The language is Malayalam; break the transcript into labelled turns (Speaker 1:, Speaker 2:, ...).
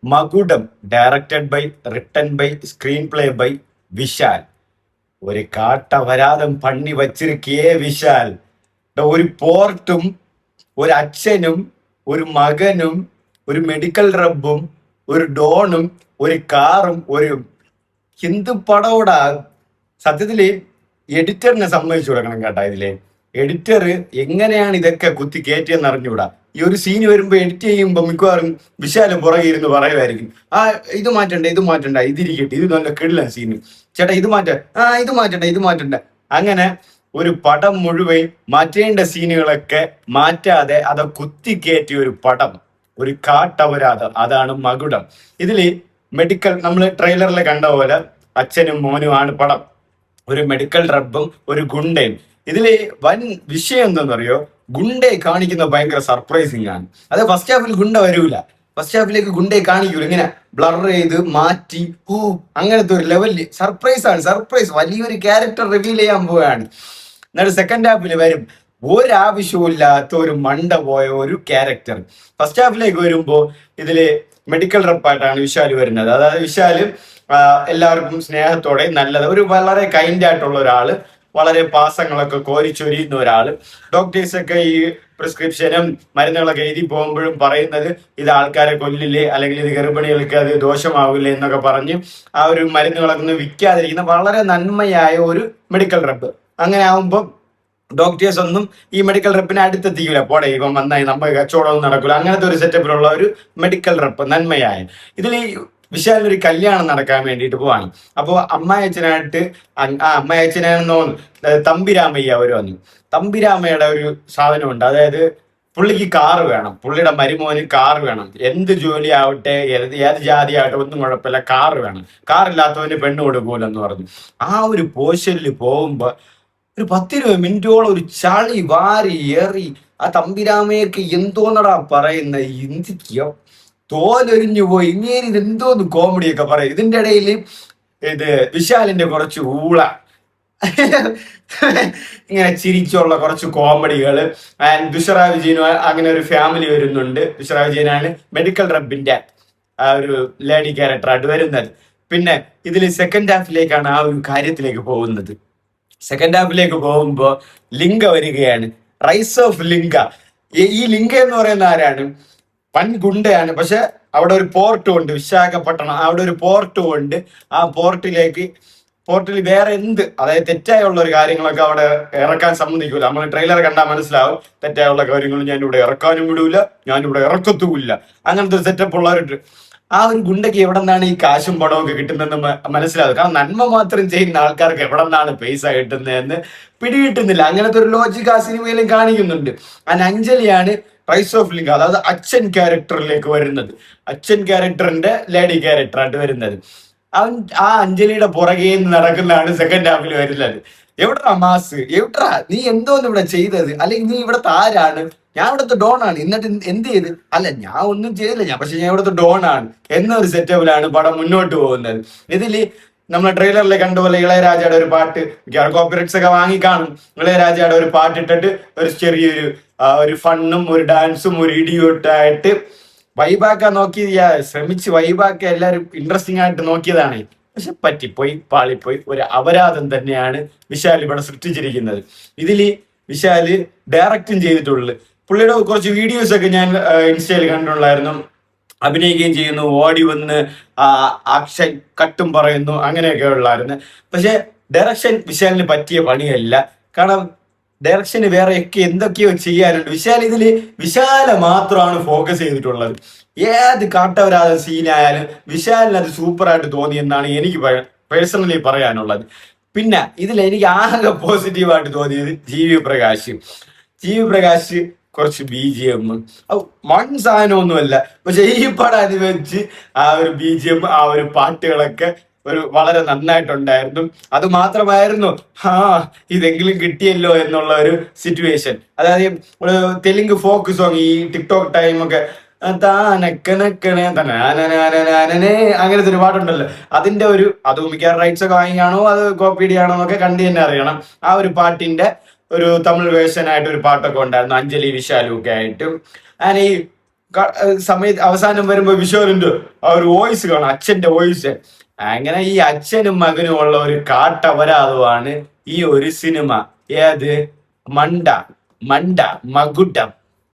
Speaker 1: മകുടം directed by written by screenplay by Vishal. ഒരു കാട്ടവരാതം പണി വച്ചിരിക്കേ വിശാൽ. ഒരു പോർട്ടും ഒരു അച്ഛനും ഒരു മകനും ഒരു മെഡിക്കൽ റബ്ബും ഒരു ഡോണും ഒരു കാറും ഒരു എന്ത് പടോടാ. സത്യത്തില് എഡിറ്ററിനെ സമ്മതിച്ചു കൊടുക്കണം കേട്ടാ. ഇതിലെ എഡിറ്റർ എങ്ങനെയാണ് ഇതൊക്കെ കുത്തി കയറ്റിയെന്ന് അറിഞ്ഞുകൂടാ. ഈ ഒരു സീൻ വരുമ്പോ എഡിറ്റ് ചെയ്യുമ്പോ മിക്കവാറും വിശാലം പുറകെ ഇരുന്ന് പറയുമായിരിക്കും, ഇത് മാറ്റണ്ട, ഇത് മാറ്റണ്ട, ഇതിരിക്കട്ടെ, ഇത് നല്ല കിടിലൻ സീന്, ചേട്ടാ ഇത് മാറ്റ, ഇത് മാറ്റണ്ട, ഇത് മാറ്റണ്ട. അങ്ങനെ ഒരു പടം മുഴുവൻ മാറ്റേണ്ട സീനുകളൊക്കെ മാറ്റാതെ അത് കുത്തിക്കയറ്റിയ ഒരു പടം, ഒരു കാട്ടപരാധം. അതാണ് മകുടം. ഇതില് മെഡിക്കൽ, നമ്മൾ ട്രെയിലറിൽ കണ്ട പോലെ അച്ഛനും മോനുമാണ് പടം. ഒരു മെഡിക്കൽ റബ്ബും ഒരു ഗുണ്ടയും. ഇതില് വൻ വിഷയം എന്താണെന്നറിയോ? ഗുണ്ടയെ കാണിക്കുന്ന ഭയങ്കര സർപ്രൈസിങ് ആണ്. അത് ഫസ്റ്റ് ഹാഫിൽ ഗുണ്ട വരൂല, ഫസ്റ്റ് ഹാഫിലേക്ക് ഗുണ്ടയെ കാണിക്കൂല, ഇങ്ങനെ ബ്ലർ ചെയ്ത് മാറ്റി, അങ്ങനത്തെ ഒരു ലെവലില് സർപ്രൈസ് ആണ്. സർപ്രൈസ്, വലിയൊരു ക്യാരക്ടർ റിവീൽ ചെയ്യാൻ പോവുകയാണ്. എന്നിട്ട് സെക്കൻഡ് ഹാഫിൽ വരും ഒരാവശ്യമില്ലാത്ത ഒരു മണ്ട പോയ ഒരു ക്യാരക്ടർ. ഫസ്റ്റ് ഹാഫിലേക്ക് വരുമ്പോ ഇതില് മെഡിക്കൽ റെപ്പായിട്ടാണ് വിശാല് വരുന്നത്. അതായത് വിശാല് എല്ലാവർക്കും സ്നേഹത്തോടെ നല്ലത്, ഒരു വളരെ കൈൻഡ് ആയിട്ടുള്ള ഒരാള്, വളരെ പാസങ്ങളൊക്കെ കോരിച്ചൊരിയുന്ന ഒരാള്. ഡോക്ടേഴ്സൊക്കെ ഈ പ്രിസ്ക്രിപ്ഷനും മരുന്നുകളൊക്കെ എഴുതി പോകുമ്പോഴും പറയുന്നത് ഇത് ആൾക്കാരെ കൊല്ലില്ലേ, അല്ലെങ്കിൽ ഇത് ഗർഭിണികൾക്ക് അത് ദോഷമാവില്ലേ എന്നൊക്കെ പറഞ്ഞ് ആ ഒരു മരുന്നുകളൊക്കെ ഒന്നും വിൽക്കാതിരിക്കുന്ന വളരെ നന്മയായ ഒരു മെഡിക്കൽ റെപ്പ്. അങ്ങനെ ആവുമ്പോൾ ഡോക്ടേഴ്സ് ഒന്നും ഈ മെഡിക്കൽ റെപ്പിനെ അടുത്തെത്തിക്കൂല, പോടെ ഇപ്പം വന്നായി നമുക്ക് കച്ചവടമൊന്നും നടക്കൂല, അങ്ങനത്തെ ഒരു സെറ്റപ്പിലുള്ള ഒരു മെഡിക്കൽ റെപ്പ് നന്മയായ. ഇതിൽ വിശാലൊരു കല്യാണം നടക്കാൻ വേണ്ടിയിട്ട് പോവാണ്. അപ്പോൾ അമ്മായച്ചനായിട്ട് അമ്മായച്ചനാണെന്ന് തോന്നുന്നു തമ്പിരാമയ്യ അവർ വന്നു. തമ്പിരാമയുടെ ഒരു സാധനമുണ്ട്, അതായത് പുള്ളിക്ക് കാറ് വേണം, പുള്ളിയുടെ മരുമോന് കാറ് വേണം. എന്ത് ജോലി ആവട്ടെ, ഏത് ജാതി ആവട്ടെ, ഒന്നും കുഴപ്പമില്ല, കാറ് വേണം. കാറില്ലാത്തവന് പെണ്ണ് കൊടുക്കൂലെന്ന് പറഞ്ഞു. ആ ഒരു പോഷനിൽ പോകുമ്പോ ഒരു 10-20 മിനിറ്റോളം ഒരു ചളി വാരി ഏറി ആ തമ്പിരാമയൊക്കെ എന്തോന്നടാ പറയുന്ന, എന്തിക്കോ തോലൊരിഞ്ഞു പോയി. ഇങ്ങനെ ഇതെന്തോന്ന് കോമഡിയൊക്കെ പറയും. ഇതിന്റെ ഇടയിൽ ഇത് വിശാലിന്റെ കുറച്ച് ഊള ഇങ്ങനെ ചിരിച്ചുള്ള കുറച്ച് കോമഡികൾ. ആൻഡ് ബിഷറ വിജയനും അങ്ങനെ ഒരു ഫാമിലി വരുന്നുണ്ട്. ബിഷറ വിജയനാണ് മെഡിക്കൽ റബ്ബിന്റെ ആ ഒരു ലേഡി ക്യാരക്ടറായിട്ട് വരുന്നത്. പിന്നെ ഇതിൽ സെക്കൻഡ് ഹാഫിലേക്കാണ് ആ ഒരു കാര്യത്തിലേക്ക് പോകുന്നത്. സെക്കൻഡ് ഹാഫിലേക്ക് പോകുമ്പോ ലിംഗ വരികയാണ്, റൈസ് ഓഫ് ലിംഗ. ഈ ലിംഗ എന്ന് പറയുന്ന ആരാണ്? ഗുണ്ടയാണ്. പക്ഷെ അവിടെ ഒരു പോർട്ടും ഉണ്ട്, വിശാഖപട്ടണം, അവിടെ ഒരു പോർട്ടും ഉണ്ട്. ആ പോർട്ടിൽ വേറെ എന്ത്, അതായത് തെറ്റായുള്ള ഒരു കാര്യങ്ങളൊക്കെ അവിടെ ഇറക്കാൻ സമ്മതിക്കൂല. നമ്മൾ ട്രെയിലർ കണ്ടാൽ മനസ്സിലാവും, തെറ്റായുള്ള കാര്യങ്ങൾ ഞാനിവിടെ ഇറക്കാനും വിടൂല, ഞാനിവിടെ ഇറക്കത്തുമില്ല, അങ്ങനത്തെ ഒരു സെറ്റപ്പ് ഉള്ള ഒരു ആ ഒരു ഗുണ്ടയ്ക്ക് എവിടെ നിന്നാണ് ഈ കാശും പണവും ഒക്കെ കിട്ടുന്നതെന്ന് മനസ്സിലാവും. കാരണം നന്മ മാത്രം ചെയ്യുന്ന ആൾക്കാർക്ക് എവിടെ നിന്നാണ് പൈസ കിട്ടുന്നതെന്ന് പിടികിട്ടുന്നില്ല. അങ്ങനത്തെ ഒരു ലോജിക് ആ സിനിമയിലും കാണിക്കുന്നുണ്ട്. അഞ്ജലിയാണ് റൈസ് ഓഫ് ലിംഗ, അതായത് അച്ഛൻ ക്യാരക്ടറിലേക്ക് വരുന്നത്, അച്ഛൻ ക്യാരക്ടറിന്റെ ലേഡി ക്യാരക്ടറായിട്ട് വരുന്നത്. അവൻ ആ അഞ്ജലിയുടെ പുറകെ നടക്കുന്നതാണ് സെക്കൻഡ് ഹാഫിൽ വരുന്നത്. എവിടാ മാസ്, എവിടാ നീ എന്തോന്ന് ഇവിടെ ചെയ്തത്, അല്ലെങ്കിൽ നീ ഇവിടുത്തെ ആരാണ്? ഞാൻ ഇവിടുത്തെ ഡോൺ ആണ്, എന്നിട്ട് എന്ത് ചെയ്ത്? അല്ല ഞാൻ ഒന്നും ചെയ്തില്ല, പക്ഷെ ഞാൻ ഇവിടുത്തെ ഡോൺ ആണ് എന്നൊരു സെറ്റപ്പിലാണ് പടം മുന്നോട്ട് പോകുന്നത്. ഇതില് നമ്മളെ ട്രെയിലറിൽ കണ്ടുപോലെ ഇളയരാജയുടെ ഒരു പാട്ട്, കോപ്പിറൈറ്റ്സ് ഒക്കെ വാങ്ങിക്കാണും, ഇളയരാജയുടെ ഒരു പാട്ട് ഇട്ടിട്ട് ഒരു ചെറിയൊരു ഒരു ഫണ്ണും ഒരു ഡാൻസും ഒരു ഇടിയോട്ടായിട്ട് വൈബാക്കാൻ നോക്കി, ശ്രമിച്ച് വൈബാക്കാൻ എല്ലാവരും ഇൻട്രസ്റ്റിംഗ് ആയിട്ട് നോക്കിയതാണ്. പക്ഷെ പറ്റിപ്പോയി, പാളിപ്പോയി. ഒരു അപരാധം തന്നെയാണ് വിശാൽ ഇവിടെ സൃഷ്ടിച്ചിരിക്കുന്നത്. ഇതില് വിശാല് ഡയറക്റ്റും ചെയ്തിട്ടുള്ളത്. പുള്ളിയുടെ കുറച്ച് വീഡിയോസ് ഒക്കെ ഞാൻ ഇൻസ്റ്റയിൽ കണ്ടിട്ടുണ്ടായിരുന്നു. അഭിനയിക്കുകയും ചെയ്യുന്നു, ഓടി വന്ന് ആക്ഷൻ കട്ടും പറയുന്നു, അങ്ങനെയൊക്കെ ഉള്ളായിരുന്നു. പക്ഷെ ഡയറക്ഷൻ വിശാലിന് പറ്റിയ പണിയല്ല. കാരണം ഡയറക്ഷന് വേറെയൊക്കെ എന്തൊക്കെയോ ചെയ്യാനുണ്ട്. വിശാല മാത്രമാണ് ഫോക്കസ് ചെയ്തിട്ടുള്ളത്. ഏത് കാട്ടവരാத സീനായാലും വിശാലിന് അത് സൂപ്പറായിട്ട് തോന്നിയെന്നാണ് എനിക്ക് പേഴ്സണലി പറയാനുള്ളത്. പിന്നെ എനിക്ക് ആകെ പോസിറ്റീവായിട്ട് തോന്നിയത് ജി വി പ്രകാശ് കുറച്ച് BGM മൺ സാധനമൊന്നുമല്ല, പക്ഷെ ഈ പടം വെച്ച് ആ ഒരു BGM, ആ ഒരു പാട്ടുകളൊക്കെ ഒരു വളരെ നന്നായിട്ടുണ്ടായിരുന്നു. അത് മാത്രമായിരുന്നു ഇതെങ്കിലും കിട്ടിയല്ലോ എന്നുള്ള ഒരു സിറ്റുവേഷൻ. അതായത് ഒരു തെലുങ്ക് ഫോക്ക് സോങ്, ഈ ടിക്ടോക്ക് ടൈമൊക്കെ അങ്ങനത്തെ ഒരു പാട്ടുണ്ടല്ലോ, അതിന്റെ ഒരു അത് മിക്കവാറും റൈറ്റ്സ് ഒക്കെ വാങ്ങിയാണോ അത് കോപ്പി അടിയാണോ എന്നൊക്കെ കണ്ടു തന്നെ അറിയണം. ആ ഒരു പാട്ടിന്റെ ഒരു തമിഴ് വേർഷൻ ആയിട്ട് ഒരു പാട്ടൊക്കെ ഉണ്ടായിരുന്നു, അഞ്ജലി വിശാലും ഒക്കെ ആയിട്ട്. അങ്ങനെ ഈ സമയത്ത് അവസാനം വരുമ്പോ വിശ്വറിന്റെ ആ ഒരു വോയിസ് കാണാം, അച്ഛന്റെ വോയിസ്. അങ്ങനെ ഈ അച്ഛനും മകനും ഉള്ള ഒരു കാട്ടപരാധമാണ് ഈ ഒരു സിനിമ. ഏത്? മണ്ട മണ്ട മകുടം.